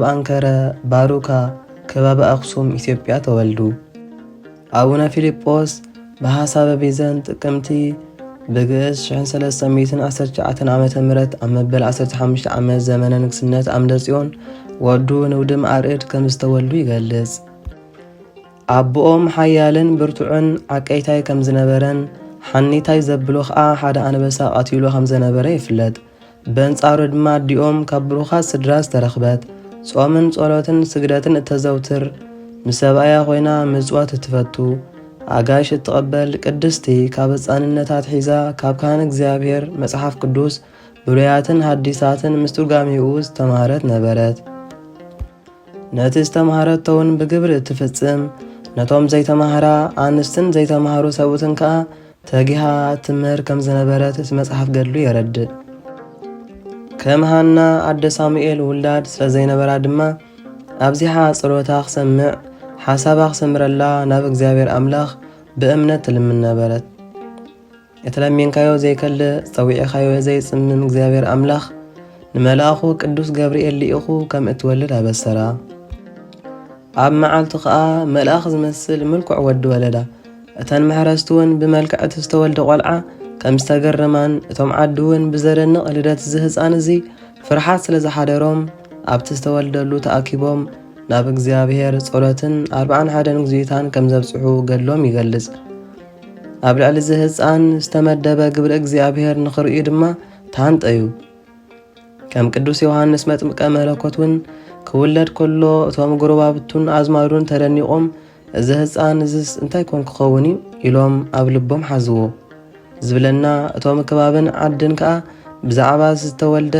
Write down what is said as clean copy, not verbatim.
بأنكرة باروكا كباب أخسوم إثيوبيا تولدو أبونا فيليبوس بحسب بيزنط كمتي بقس شحن 319 عامة مرت أمبل 15 عامة زمن نكسنات أمدسيون ودو نودم أرئد كمستولدو يغلز أبوهم حيالن برتوعن عكيتاي كم زنبرن حنيتاي زبلوخ حدا أنبسا قتيلو خم زنبري يفلد بنصارو دما ديوم كبروخا سدراس ترخبت صومن صلوتن سجدتن التزوتر مسبايا خوينا مزوات تفتو አጋሽ ተቀበል ቅድስቲ ካብ ጻንነታት ሒዛ ካብ ካህን እግዚአብሔር መጽሐፍ ቅዱስ ብሉያትን ሐዲሳትን ምስተርጓሚው ተማረት ነበረት ነቲ ተማረተውን በግብር ትፈጽም ነቶም ዘይተማህራ አንስትን ዘይተማህሩ ሰውትን ካ ተጊሃ ትምር ከም ዘነበረት መጽሐፍ ገድሉ ይረድ ከምሃና አደ ሳሙኤል ውላድ ስለዘይነበራ ድማ አብዚሃ ጸሎታ ክሰምዕ حسابك سمرلا ناب እግዚአብሔር አምላኽ በእምነት ልምን ነበረት የተለመን ካዮ ዘይከለ ጸዊዕ ካዮ ዘይጽምም እግዚአብሔር አምላኽ ንመላእኹ ቅዱስ ገብርኤል ሊኢኹ ከም እትወልድ አበሰራ አብ መዓልቱ ኸአ መልአኽ ዝመስል ምልኩዕ ወድ ወለዳ እተን መሕረስቱን በመልክዕት ዝተወልደ ቆልዓ ከም ዝተገረማን እቶም ዓድውን በዘደንቕ ልደት ዝህፃን እዚ ፍርሓት ስለ ዝሓደሮም ኣብቲ ዝተወልደሉ ተኣኪቦም ናብ እግዚአብሔር ጸሎትን 41 ግዜታን ከም ዘብጽሑ ገድሎም ይገልጽ ኣብ ልዕሊ ዝህፃን ዝተመደበ ግብረ እግዚአብሔር ንኽርኢ ድማ ታንጠዩ ከም ቅዱስ ዮሐንስ መጥምቀ መለኮትን ክውለድ ከሎ እቶም ጉሩባብቱን አዝማዱን ተደኒቆም እዚ ህፃን እዚስ እንታይ ኮን ክኸውን ኢሎም ኣብ ልቦም ሓዝዎ ዝብለና እቶም ከባብን ዓድን ከ ብዛዕባ ዝተወልደ